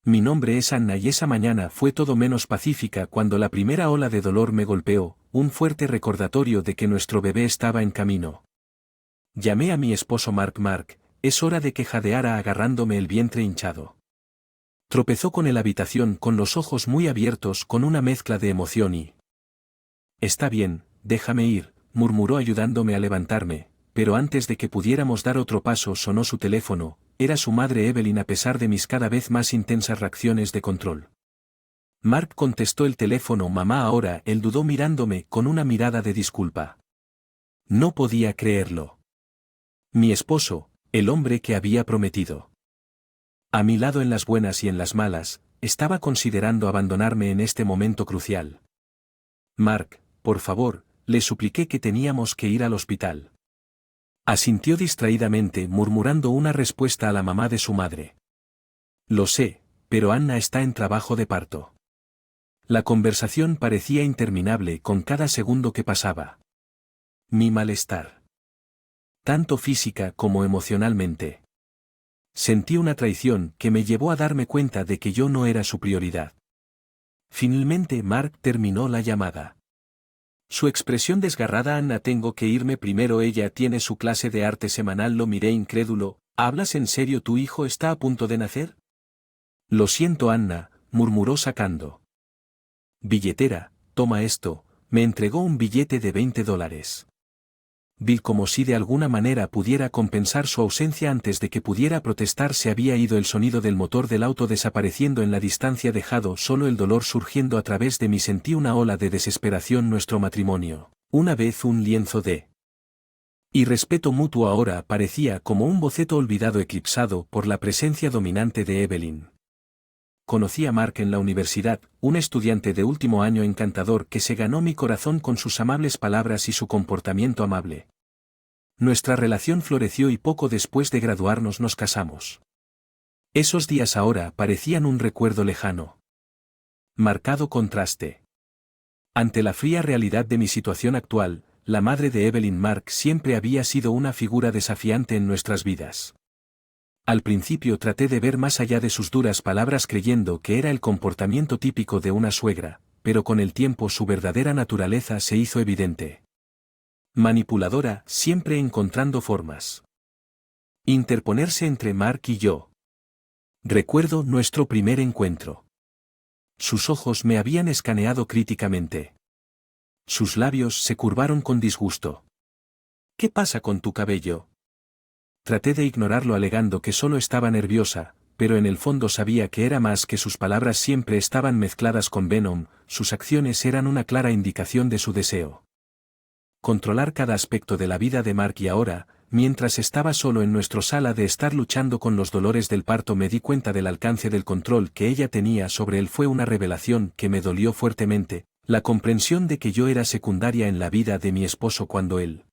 Mi nombre es Anna y esa mañana fue todo menos pacífica cuando la primera ola de dolor me golpeó, un fuerte recordatorio de que nuestro bebé estaba en camino. Llamé a mi esposo Mark, es hora de que jadeara agarrándome el vientre hinchado. Tropezó con el habitación con los ojos muy abiertos con una mezcla de emoción y... Está bien, déjame ir, murmuró ayudándome a levantarme, pero antes de que pudiéramos dar otro paso sonó su teléfono, era su madre Evelyn a pesar de mis cada vez más intensas reacciones de control. Mark contestó el teléfono mamá ahora, él dudó mirándome con una mirada de disculpa. No podía creerlo. Mi esposo, el hombre que había prometido. A mi lado en las buenas y en las malas, estaba considerando abandonarme en este momento crucial. Mark, por favor, le supliqué que teníamos que ir al hospital. Asintió distraídamente murmurando una respuesta a la mamá de su madre. Lo sé, pero Anna está en trabajo de parto. La conversación parecía interminable con cada segundo que pasaba. Mi malestar. Tanto física como emocionalmente. Sentí una traición que me llevó a darme cuenta de que yo no era su prioridad. Finalmente Mark terminó la llamada. Su expresión desgarrada Anna tengo que irme primero ella tiene su clase de arte semanal lo miré incrédulo, ¿hablas en serio tu hijo está a punto de nacer? Lo siento Anna, murmuró sacando. Billetera, toma esto, me entregó un billete de $20. Vi como si de alguna manera pudiera compensar su ausencia antes de que pudiera protestar se había ido el sonido del motor del auto desapareciendo en la distancia dejado solo el dolor surgiendo a través de mí sentí una ola de desesperación nuestro matrimonio, una vez un lienzo de y respeto mutuo ahora parecía como un boceto olvidado eclipsado por la presencia dominante de Evelyn. Conocí a Mark en la universidad, un estudiante de último año encantador que se ganó mi corazón con sus amables palabras y su comportamiento amable. Nuestra relación floreció y poco después de graduarnos nos casamos. Esos días ahora parecían un recuerdo lejano. Marcado contraste. Ante la fría realidad de mi situación actual, la madre de Evelyn Mark siempre había sido una figura desafiante en nuestras vidas. Al principio traté de ver más allá de sus duras palabras creyendo que era el comportamiento típico de una suegra, pero con el tiempo su verdadera naturaleza se hizo evidente. Manipuladora, siempre encontrando formas. Interponerse entre Mark y yo. Recuerdo nuestro primer encuentro. Sus ojos me habían escaneado críticamente. Sus labios se curvaron con disgusto. ¿Qué pasa con tu cabello? Traté de ignorarlo alegando que solo estaba nerviosa, pero en el fondo sabía que era más que sus palabras siempre estaban mezcladas con venom, sus acciones eran una clara indicación de su deseo. Controlar cada aspecto de la vida de Mark y ahora, mientras estaba solo en nuestra sala de estar luchando con los dolores del parto me di cuenta del alcance del control que ella tenía sobre él fue una revelación que me dolió fuertemente, la comprensión de que yo era secundaria en la vida de mi esposo cuando él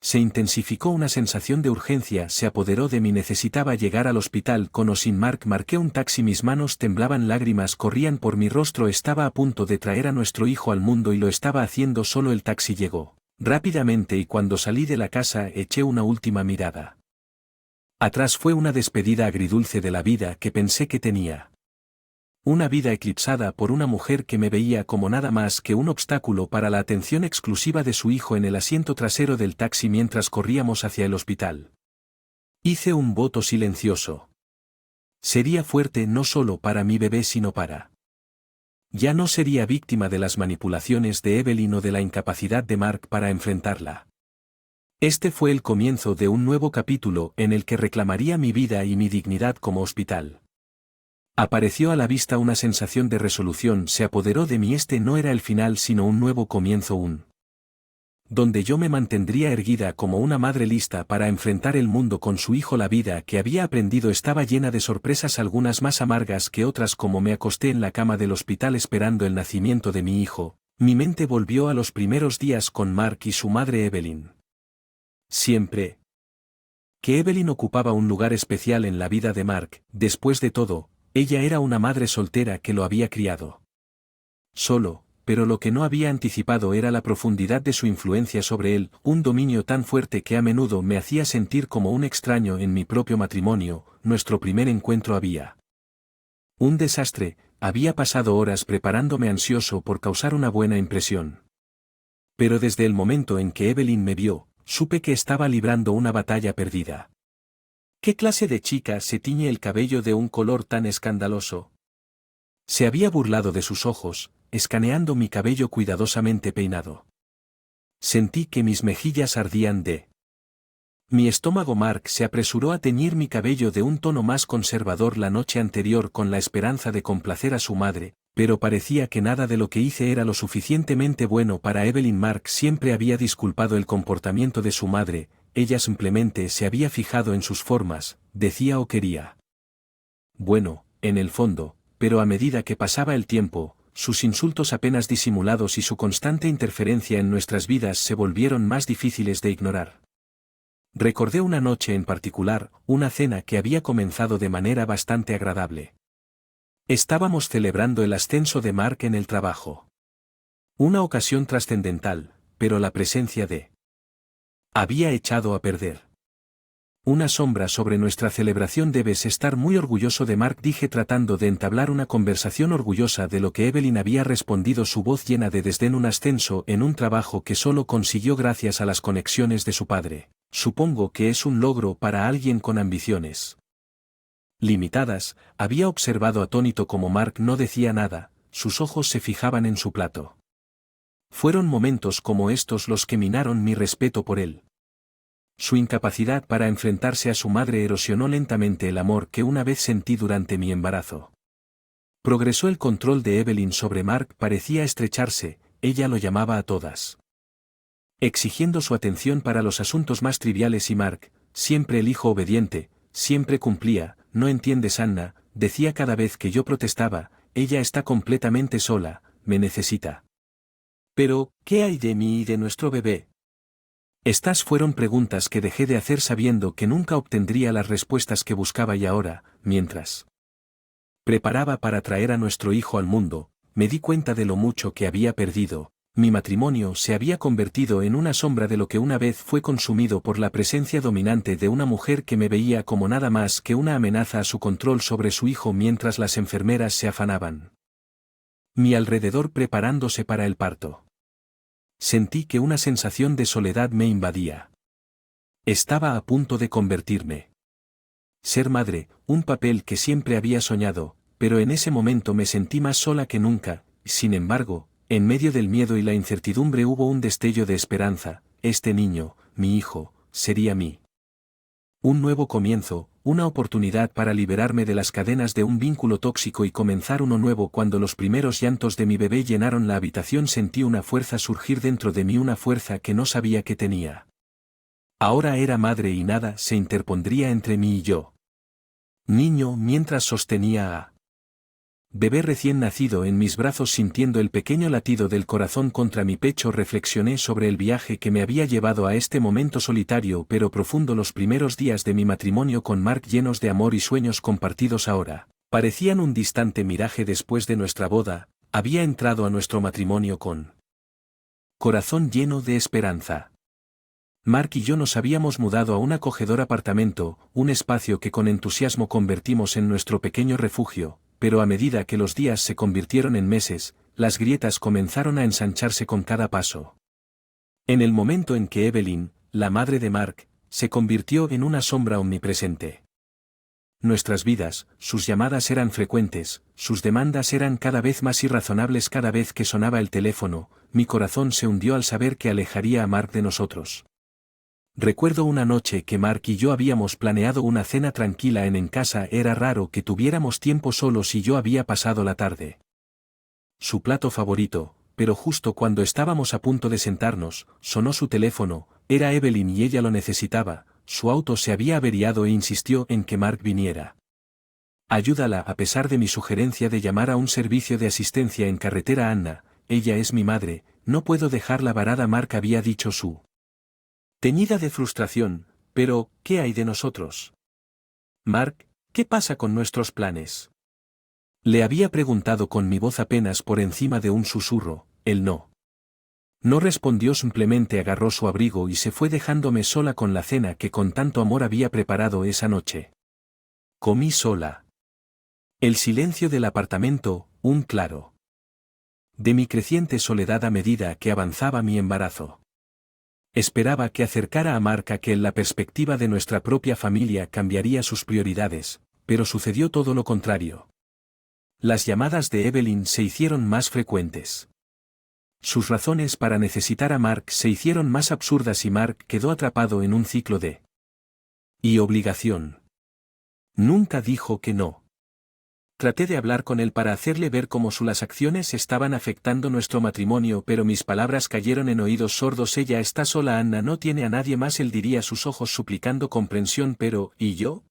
se intensificó una sensación de urgencia se apoderó de mí necesitaba llegar al hospital con o sin Mark marqué un taxi mis manos temblaban lágrimas corrían por mi rostro estaba a punto de traer a nuestro hijo al mundo y lo estaba haciendo solo el taxi llegó rápidamente y cuando salí de la casa eché una última mirada. Atrás fue una despedida agridulce de la vida que pensé que tenía. Una vida eclipsada por una mujer que me veía como nada más que un obstáculo para la atención exclusiva de su hijo en el asiento trasero del taxi mientras corríamos hacia el hospital. Hice un voto silencioso. Sería fuerte no solo para mi bebé sino para... Ya no sería víctima de las manipulaciones de Evelyn o de la incapacidad de Mark para enfrentarla. Este fue el comienzo de un nuevo capítulo en el que reclamaría mi vida y mi dignidad como hospital. Apareció a la vista una sensación de resolución se apoderó de mí este no era el final sino un nuevo comienzo donde yo me mantendría erguida como una madre lista para enfrentar el mundo con su hijo la vida que había aprendido estaba llena de sorpresas algunas más amargas que otras como me acosté en la cama del hospital esperando el nacimiento de mi hijo, mi mente volvió a los primeros días con Mark y su madre Evelyn. Siempre que Evelyn ocupaba un lugar especial en la vida de Mark, después de todo, ella era una madre soltera que lo había criado solo, pero lo que no había anticipado era la profundidad de su influencia sobre él, un dominio tan fuerte que a menudo me hacía sentir como un extraño en mi propio matrimonio, nuestro primer encuentro había Un desastre, había pasado horas preparándome ansioso por causar una buena impresión. Pero desde el momento en que Evelyn me vio, supe que estaba librando una batalla perdida. ¿Qué clase de chica se tiñe el cabello de un color tan escandaloso? Se había burlado de sus ojos, escaneando mi cabello cuidadosamente peinado. Sentí que mis mejillas ardían de... Mi estómago. Mark se apresuró a teñir mi cabello de un tono más conservador la noche anterior con la esperanza de complacer a su madre, pero parecía que nada de lo que hice era lo suficientemente bueno para Evelyn. Mark siempre había disculpado el comportamiento de su madre, ella simplemente se había fijado en sus formas, decía o quería. Bueno, en el fondo, pero a medida que pasaba el tiempo, sus insultos apenas disimulados y su constante interferencia en nuestras vidas se volvieron más difíciles de ignorar. Recordé una noche en particular, una cena que había comenzado de manera bastante agradable. Estábamos celebrando el ascenso de Mark en el trabajo. Una ocasión trascendental, pero la presencia de... había echado a perder. Una sombra sobre nuestra celebración. Debes estar muy orgulloso de Mark, dije tratando de entablar una conversación orgullosa de lo que Evelyn había respondido, su voz llena de desdén. Un ascenso en un trabajo que solo consiguió gracias a las conexiones de su padre. Supongo que es un logro para alguien con ambiciones limitadas. Había observado atónito como Mark no decía nada, sus ojos se fijaban en su plato. Fueron momentos como estos los que minaron mi respeto por él. Su incapacidad para enfrentarse a su madre erosionó lentamente el amor que una vez sentí durante mi embarazo. Progresó el control de Evelyn sobre Mark, parecía estrecharse, ella lo llamaba a todas, exigiendo su atención para los asuntos más triviales, y Mark, siempre el hijo obediente, siempre cumplía. No entiendes, Anna, decía cada vez que yo protestaba, ella está completamente sola, me necesita. Pero, ¿qué hay de mí y de nuestro bebé? Estas fueron preguntas que dejé de hacer sabiendo que nunca obtendría las respuestas que buscaba, y ahora, mientras preparaba para traer a nuestro hijo al mundo, me di cuenta de lo mucho que había perdido. Mi matrimonio se había convertido en una sombra de lo que una vez fue consumido por la presencia dominante de una mujer que me veía como nada más que una amenaza a su control sobre su hijo mientras las enfermeras se afanaban mi alrededor preparándose para el parto. Sentí que una sensación de soledad me invadía. Estaba a punto de convertirme. Ser madre, un papel que siempre había soñado, pero en ese momento me sentí más sola que nunca. Sin embargo, en medio del miedo y la incertidumbre hubo un destello de esperanza. Este niño, mi hijo, sería mí. Un nuevo comienzo, una oportunidad para liberarme de las cadenas de un vínculo tóxico y comenzar uno nuevo. Cuando los primeros llantos de mi bebé llenaron la habitación, sentí una fuerza surgir dentro de mí, una fuerza que no sabía que tenía. Ahora era madre y nada se interpondría entre mí y yo. Niño, mientras sostenía a bebé recién nacido en mis brazos, sintiendo el pequeño latido del corazón contra mi pecho, reflexioné sobre el viaje que me había llevado a este momento solitario pero profundo. Los primeros días de mi matrimonio con Mark, llenos de amor y sueños compartidos, ahora parecían un distante miraje. Después de nuestra boda, había entrado a nuestro matrimonio con corazón lleno de esperanza. Mark y yo nos habíamos mudado a un acogedor apartamento, un espacio que con entusiasmo convertimos en nuestro pequeño refugio. Pero a medida que los días se convirtieron en meses, las grietas comenzaron a ensancharse con cada paso. En el momento en que Evelyn, la madre de Mark, se convirtió en una sombra omnipresente. Nuestras vidas, sus llamadas eran frecuentes, sus demandas eran cada vez más irrazonables. Cada vez que sonaba el teléfono, mi corazón se hundió al saber que alejaría a Mark de nosotros. Recuerdo una noche que Mark y yo habíamos planeado una cena tranquila en casa. Era raro que tuviéramos tiempo solos y yo había pasado la tarde. Su plato favorito, pero justo cuando estábamos a punto de sentarnos, sonó su teléfono. Era Evelyn y ella lo necesitaba. Su auto se había averiado e insistió en que Mark viniera. Ayúdala. A pesar de mi sugerencia de llamar a un servicio de asistencia en carretera. Anna, ella es mi madre, no puedo dejarla varada. Mark había dicho, su teñida de frustración. Pero, ¿qué hay de nosotros? Mark, ¿qué pasa con nuestros planes? Le había preguntado con mi voz apenas por encima de un susurro. Él no respondió, simplemente agarró su abrigo y se fue, dejándome sola con la cena que con tanto amor había preparado esa noche. Comí sola. El silencio del apartamento, un claro. De mi creciente soledad a medida que avanzaba mi embarazo. Esperaba que acercara a Mark a que en la perspectiva de nuestra propia familia cambiaría sus prioridades, pero sucedió todo lo contrario. Las llamadas de Evelyn se hicieron más frecuentes. Sus razones para necesitar a Mark se hicieron más absurdas y Mark quedó atrapado en un ciclo de obligación. Nunca dijo que no. Traté de hablar con él para hacerle ver cómo las acciones estaban afectando nuestro matrimonio, pero mis palabras cayeron en oídos sordos. Ella está sola, Anna no tiene a nadie más, él diría, sus ojos suplicando comprensión. Pero, ¿y yo?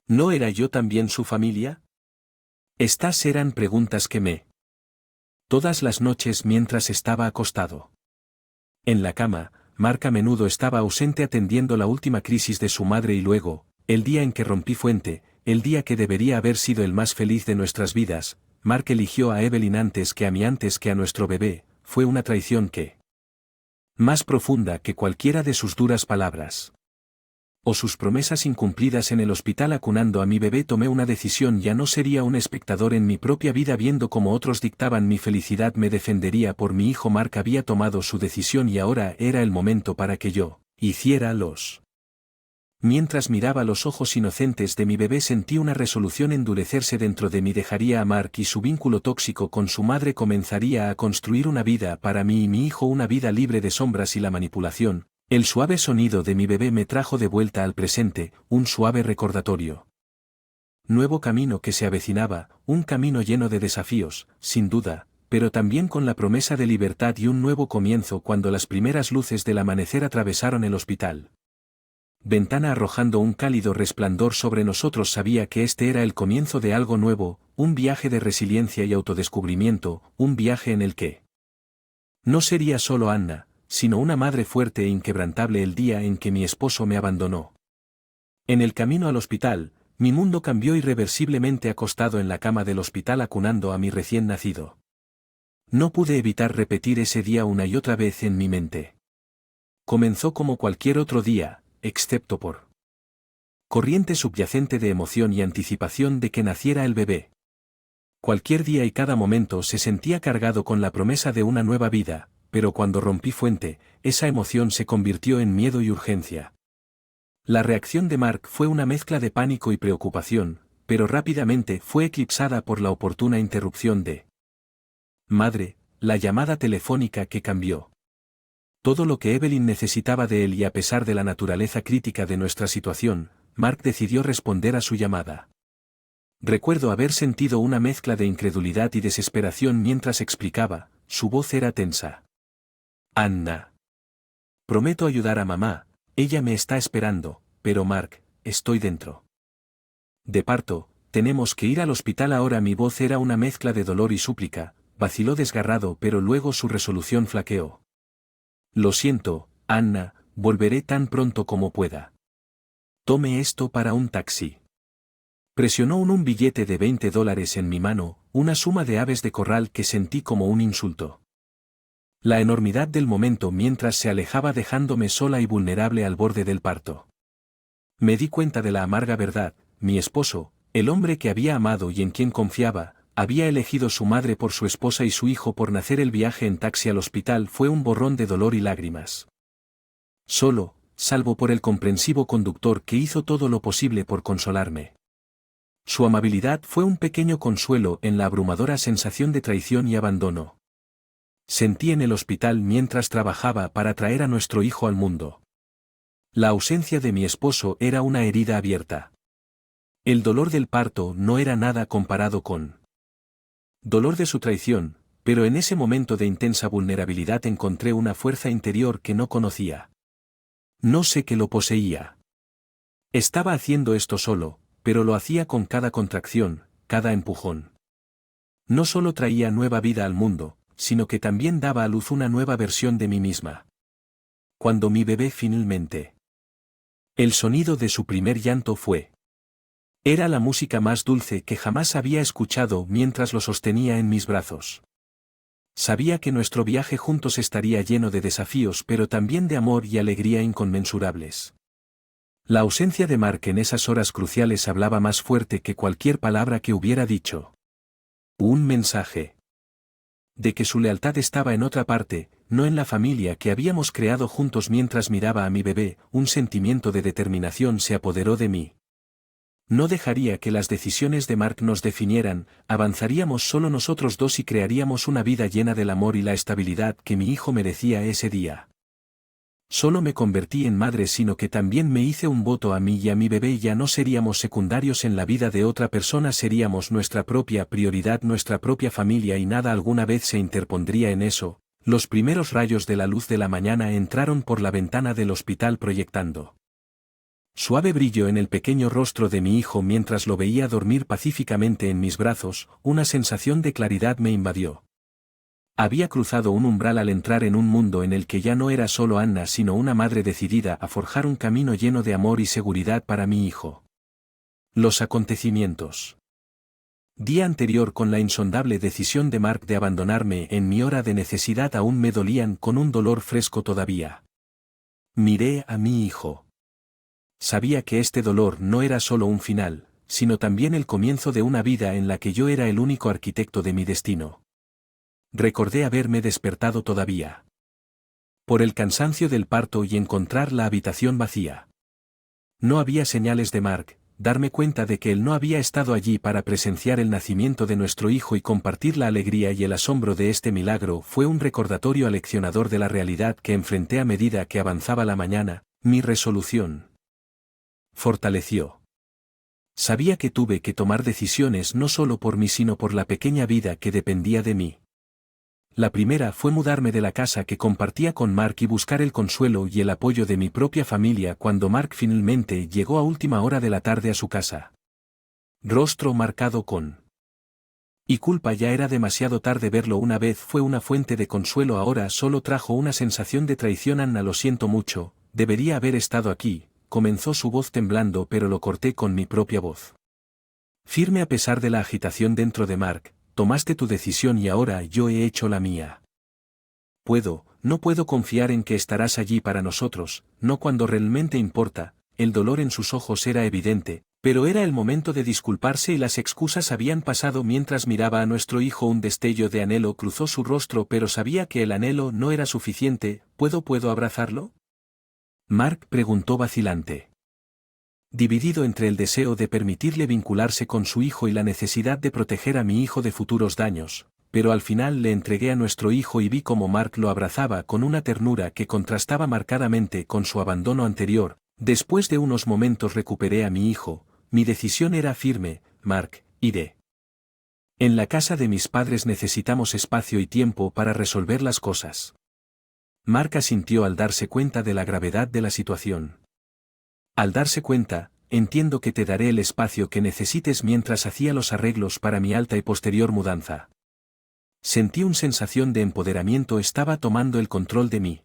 ¿No era yo también su familia? Estas eran preguntas que me todas las noches mientras estaba acostado en la cama, Mark a menudo estaba ausente atendiendo la última crisis de su madre y luego, el día en que rompí fuente, el día que debería haber sido el más feliz de nuestras vidas, Mark eligió a Evelyn antes que a mí, antes que a nuestro bebé. Fue una traición que más profunda que cualquiera de sus duras palabras o sus promesas incumplidas. En el hospital acunando a mi bebé tomé una decisión: ya no sería un espectador en mi propia vida viendo cómo otros dictaban mi felicidad, me defendería por mi hijo. Mark había tomado su decisión y ahora era el momento para que yo hiciera los. Mientras miraba los ojos inocentes de mi bebé sentí una resolución endurecerse dentro de mí. Dejaría a Mark y su vínculo tóxico con su madre, comenzaría a construir una vida para mí y mi hijo, una vida libre de sombras y la manipulación. El suave sonido de mi bebé me trajo de vuelta al presente, un suave recordatorio. Nuevo camino que se avecinaba, un camino lleno de desafíos, sin duda, pero también con la promesa de libertad y un nuevo comienzo. Cuando las primeras luces del amanecer atravesaron el hospital ventana arrojando un cálido resplandor sobre nosotros, sabía que este era el comienzo de algo nuevo, un viaje de resiliencia y autodescubrimiento, un viaje en el que no sería solo Anna, sino una madre fuerte e inquebrantable. El día en que mi esposo me abandonó en el camino al hospital, mi mundo cambió irreversiblemente. Acostado en la cama del hospital acunando a mi recién nacido, no pude evitar repetir ese día una y otra vez en mi mente. Comenzó como cualquier otro día, excepto por corriente subyacente de emoción y anticipación de que naciera el bebé. Cualquier día y cada momento se sentía cargado con la promesa de una nueva vida, pero cuando rompí fuente, esa emoción se convirtió en miedo y urgencia. La reacción de Mark fue una mezcla de pánico y preocupación, pero rápidamente fue eclipsada por la oportuna interrupción de madre, la llamada telefónica que cambió todo lo que Evelyn necesitaba de él. Y a pesar de la naturaleza crítica de nuestra situación, Mark decidió responder a su llamada. Recuerdo haber sentido una mezcla de incredulidad y desesperación mientras explicaba, su voz era tensa. Anna. Prometo ayudar a mamá, ella me está esperando, pero Mark, estoy dentro de parto, tenemos que ir al hospital ahora. Mi voz era una mezcla de dolor y súplica, vaciló desgarrado, pero luego su resolución flaqueó. Lo siento, Anna, volveré tan pronto como pueda. Tome esto para un taxi. Presionó un billete de $20 en mi mano, una suma de aves de corral que sentí como un insulto. La enormidad del momento mientras se alejaba dejándome sola y vulnerable al borde del parto. Me di cuenta de la amarga verdad: mi esposo, el hombre que había amado y en quien confiaba, había elegido su madre por su esposa y su hijo por nacer. El viaje en taxi al hospital fue un borrón de dolor y lágrimas. Solo, salvo por el comprensivo conductor que hizo todo lo posible por consolarme. Su amabilidad fue un pequeño consuelo en la abrumadora sensación de traición y abandono. Sentí en el hospital mientras trabajaba para traer a nuestro hijo al mundo. La ausencia de mi esposo era una herida abierta. El dolor del parto no era nada comparado con dolor de su traición, pero en ese momento de intensa vulnerabilidad encontré una fuerza interior que no conocía. No sé qué lo poseía. Estaba haciendo esto solo, pero lo hacía con cada contracción, cada empujón. No solo traía nueva vida al mundo, sino que también daba a luz una nueva versión de mí misma. Cuando mi bebé finalmente. El sonido de su primer llanto era la música más dulce que jamás había escuchado mientras lo sostenía en mis brazos. Sabía que nuestro viaje juntos estaría lleno de desafíos, pero también de amor y alegría inconmensurables. La ausencia de Mark en esas horas cruciales hablaba más fuerte que cualquier palabra que hubiera dicho. Un mensaje. De que su lealtad estaba en otra parte, no en la familia que habíamos creado juntos. Mientras miraba a mi bebé, un sentimiento de determinación se apoderó de mí. No dejaría que las decisiones de Mark nos definieran, avanzaríamos solo nosotros dos y crearíamos una vida llena del amor y la estabilidad que mi hijo merecía ese día. Solo me convertí en madre, sino que también me hice un voto a mí y a mi bebé. Ya no seríamos secundarios en la vida de otra persona, seríamos nuestra propia prioridad, nuestra propia familia, y nada alguna vez se interpondría en eso. Los primeros rayos de la luz de la mañana entraron por la ventana del hospital proyectando suave brillo en el pequeño rostro de mi hijo mientras lo veía dormir pacíficamente en mis brazos. Una sensación de claridad me invadió. Había cruzado un umbral al entrar en un mundo en el que ya no era solo Anna, sino una madre decidida a forjar un camino lleno de amor y seguridad para mi hijo. Los acontecimientos. Día anterior, con la insondable decisión de Mark de abandonarme en mi hora de necesidad, aún me dolían con un dolor fresco todavía. Miré a mi hijo. Sabía que este dolor no era solo un final, sino también el comienzo de una vida en la que yo era el único arquitecto de mi destino. Recordé haberme despertado todavía por el cansancio del parto y encontrar la habitación vacía. No había señales de Mark, darme cuenta de que él no había estado allí para presenciar el nacimiento de nuestro hijo y compartir la alegría y el asombro de este milagro fue un recordatorio aleccionador de la realidad que enfrenté a medida que avanzaba la mañana. Mi resolución fortaleció. Sabía que tuve que tomar decisiones no solo por mí sino por la pequeña vida que dependía de mí. La primera fue mudarme de la casa que compartía con Mark y buscar el consuelo y el apoyo de mi propia familia cuando Mark finalmente llegó a última hora de la tarde a su casa. Rostro marcado con y culpa. Ya era demasiado tarde. Verlo una vez fue una fuente de consuelo, ahora solo trajo una sensación de traición. Anna, lo siento mucho, debería haber estado aquí. Comenzó su voz temblando, pero lo corté con mi propia voz. Firme a pesar de la agitación dentro de Mark. Tomaste tu decisión y ahora yo he hecho la mía. No puedo confiar en que estarás allí para nosotros, no cuando realmente importa. El dolor en sus ojos era evidente, pero era el momento de disculparse y las excusas habían pasado. Mientras miraba a nuestro hijo, un destello de anhelo cruzó su rostro, pero sabía que el anhelo no era suficiente. ¿Puedo abrazarlo?, Mark preguntó vacilante. Dividido entre el deseo de permitirle vincularse con su hijo y la necesidad de proteger a mi hijo de futuros daños, pero al final le entregué a nuestro hijo y vi cómo Mark lo abrazaba con una ternura que contrastaba marcadamente con su abandono anterior. Después de unos momentos recuperé a mi hijo. Mi decisión era firme: Mark, iré. En la casa de mis padres necesitamos espacio y tiempo para resolver las cosas. Mark asintió al darse cuenta de la gravedad de la situación. Al darse cuenta, entiendo que te daré el espacio que necesites. Mientras hacía los arreglos para mi alta y posterior mudanza, sentí una sensación de empoderamiento. Estaba tomando el control de mí.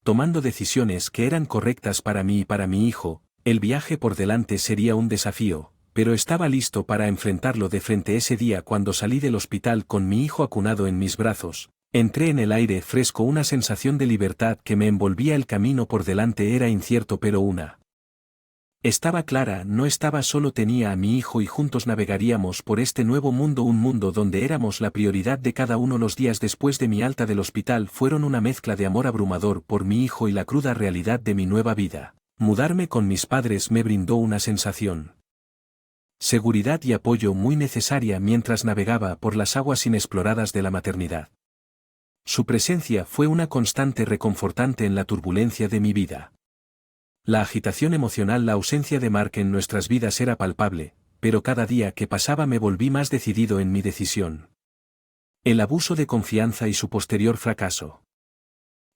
Tomando decisiones que eran correctas para mí y para mi hijo. El viaje por delante sería un desafío, pero estaba listo para enfrentarlo de frente. Ese día, cuando salí del hospital con mi hijo acunado en mis brazos, entré en el aire fresco, una sensación de libertad que me envolvía. El camino por delante era incierto, pero estaba clara: no estaba solo, tenía a mi hijo y juntos navegaríamos por este nuevo mundo, un mundo donde éramos la prioridad de cada uno. Los días después de mi alta del hospital fueron una mezcla de amor abrumador por mi hijo y la cruda realidad de mi nueva vida. Mudarme con mis padres me brindó una sensación seguridad y apoyo muy necesaria mientras navegaba por las aguas inexploradas de la maternidad. Su presencia fue una constante reconfortante en la turbulencia de mi vida. La agitación emocional, la ausencia de Mark en nuestras vidas era palpable, pero cada día que pasaba me volví más decidido en mi decisión. El abuso de confianza y su posterior fracaso.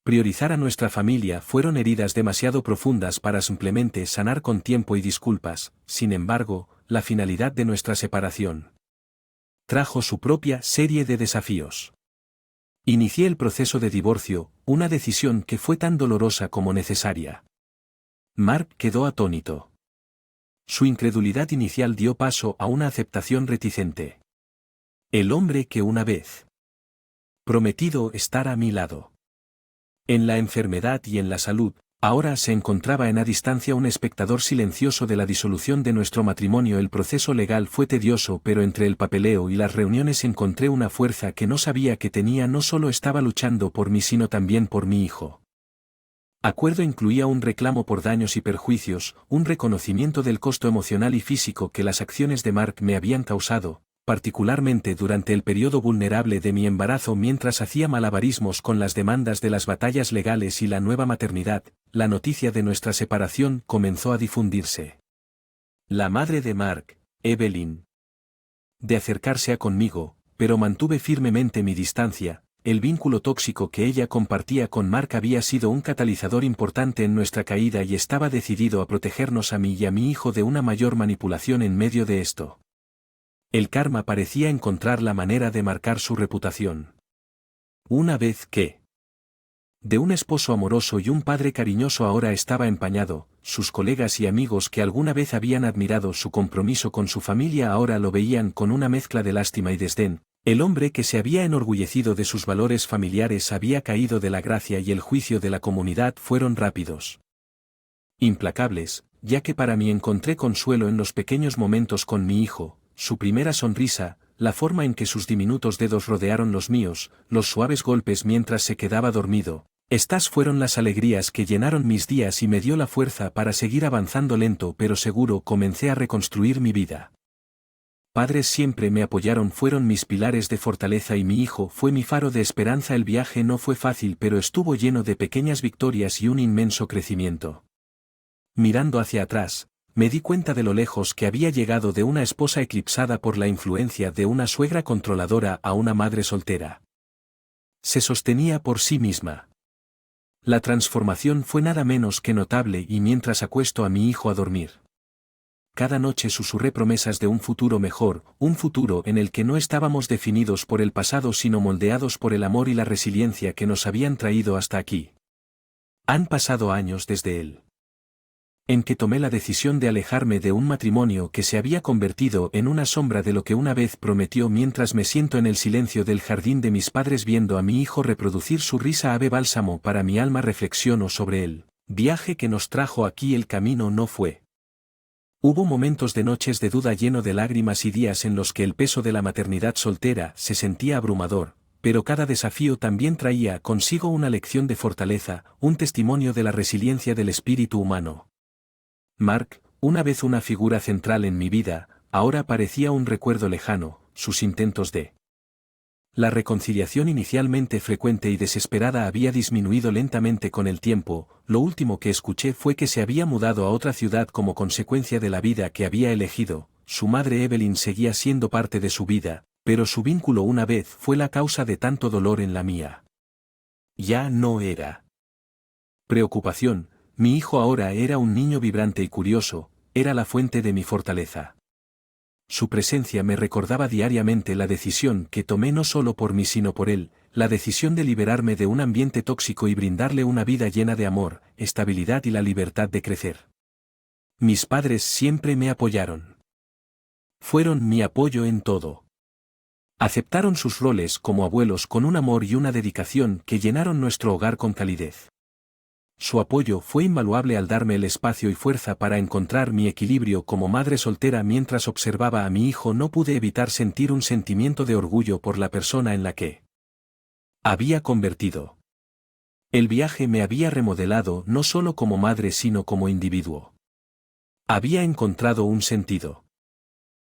Priorizar a nuestra familia fueron heridas demasiado profundas para simplemente sanar con tiempo y disculpas. Sin embargo, la finalidad de nuestra separación trajo su propia serie de desafíos. Inicié el proceso de divorcio, una decisión que fue tan dolorosa como necesaria. Mark quedó atónito. Su incredulidad inicial dio paso a una aceptación reticente. El hombre que una vez prometido estar a mi lado en la enfermedad y en la salud, Ahora se encontraba en a distancia un espectador silencioso de la disolución de nuestro matrimonio. El proceso legal fue tedioso, pero entre el papeleo y las reuniones encontré una fuerza que no sabía que tenía. No solo estaba luchando por mí sino también por mi hijo. Acuerdo incluía un reclamo por daños y perjuicios, un reconocimiento del costo emocional y físico que las acciones de Mark me habían causado, particularmente durante el periodo vulnerable de mi embarazo mientras hacía malabarismos con las demandas de las batallas legales y la nueva maternidad. La noticia de nuestra separación comenzó a difundirse. La madre de Mark, Evelyn, de acercarse a conmigo, pero mantuve firmemente mi distancia. El vínculo tóxico que ella compartía con Mark había sido un catalizador importante en nuestra caída y estaba decidido a protegernos a mí y a mi hijo de una mayor manipulación en medio de esto. El karma parecía encontrar la manera de marcar su reputación. Una vez que de un esposo amoroso y un padre cariñoso ahora estaba empañado, sus colegas y amigos que alguna vez habían admirado su compromiso con su familia ahora lo veían con una mezcla de lástima y desdén. El hombre que se había enorgullecido de sus valores familiares había caído de la gracia y el juicio de la comunidad fueron rápidos. Implacables, ya que para mí encontré consuelo en los pequeños momentos con mi hijo, su primera sonrisa, la forma en que sus diminutos dedos rodearon los míos, los suaves golpes mientras se quedaba dormido. Estas fueron las alegrías que llenaron mis días y me dio la fuerza para seguir avanzando lento pero seguro. Comencé a reconstruir mi vida. Padres siempre me apoyaron, fueron mis pilares de fortaleza y mi hijo fue mi faro de esperanza. El viaje no fue fácil pero estuvo lleno de pequeñas victorias y un inmenso crecimiento. Mirando hacia atrás, me di cuenta de lo lejos que había llegado de una esposa eclipsada por la influencia de una suegra controladora a una madre soltera. Se sostenía por sí misma. La transformación fue nada menos que notable y mientras acuesto a mi hijo a dormir, cada noche susurré promesas de un futuro mejor, un futuro en el que no estábamos definidos por el pasado sino moldeados por el amor y la resiliencia que nos habían traído hasta aquí. Han pasado años desde él en que tomé la decisión de alejarme de un matrimonio que se había convertido en una sombra de lo que una vez prometió. Mientras me siento en el silencio del jardín de mis padres viendo a mi hijo reproducir su risa ave bálsamo para mi alma, reflexiono sobre el viaje que nos trajo aquí. El camino no fue. Hubo momentos de noches de duda lleno de lágrimas y días en los que el peso de la maternidad soltera se sentía abrumador, pero cada desafío también traía consigo una lección de fortaleza, un testimonio de la resiliencia del espíritu humano. Mark, una vez una figura central en mi vida, ahora parecía un recuerdo lejano. Sus intentos de la reconciliación inicialmente frecuente y desesperada había disminuido lentamente con el tiempo. Lo último que escuché fue que se había mudado a otra ciudad como consecuencia de la vida que había elegido. Su madre Evelyn seguía siendo parte de su vida, pero su vínculo una vez fue la causa de tanto dolor en la mía. Ya no era preocupación. Mi hijo ahora era un niño vibrante y curioso, era la fuente de mi fortaleza. Su presencia me recordaba diariamente la decisión que tomé no solo por mí sino por él, la decisión de liberarme de un ambiente tóxico y brindarle una vida llena de amor, estabilidad y la libertad de crecer. Mis padres siempre me apoyaron. Fueron mi apoyo en todo. Aceptaron sus roles como abuelos con un amor y una dedicación que llenaron nuestro hogar con calidez. Su apoyo fue invaluable al darme el espacio y fuerza para encontrar mi equilibrio como madre soltera. Mientras observaba a mi hijo no pude evitar sentir un sentimiento de orgullo por la persona en la que había convertido. El viaje me había remodelado no solo como madre sino como individuo. Había encontrado un sentido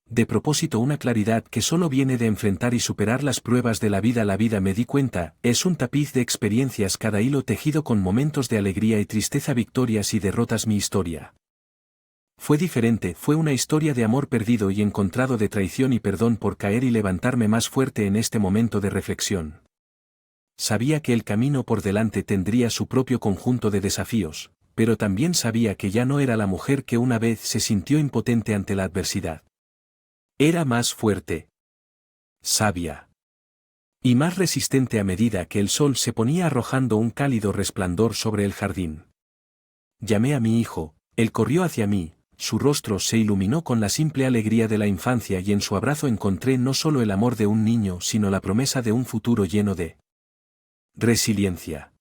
de propósito, una claridad que solo viene de enfrentar y superar las pruebas de la vida. La vida, me di cuenta, es un tapiz de experiencias, cada hilo tejido con momentos de alegría y tristeza, victorias y derrotas. Mi historia fue diferente, fue una historia de amor perdido y encontrado, de traición y perdón por caer y levantarme más fuerte. En este momento de reflexión, sabía que el camino por delante tendría su propio conjunto de desafíos, pero también sabía que ya no era la mujer que una vez se sintió impotente ante la adversidad. Era más fuerte, sabia y más resistente a medida que el sol se ponía, arrojando un cálido resplandor sobre el jardín. Llamé a mi hijo, él corrió hacia mí, su rostro se iluminó con la simple alegría de la infancia y en su abrazo encontré no solo el amor de un niño sino la promesa de un futuro lleno de resiliencia.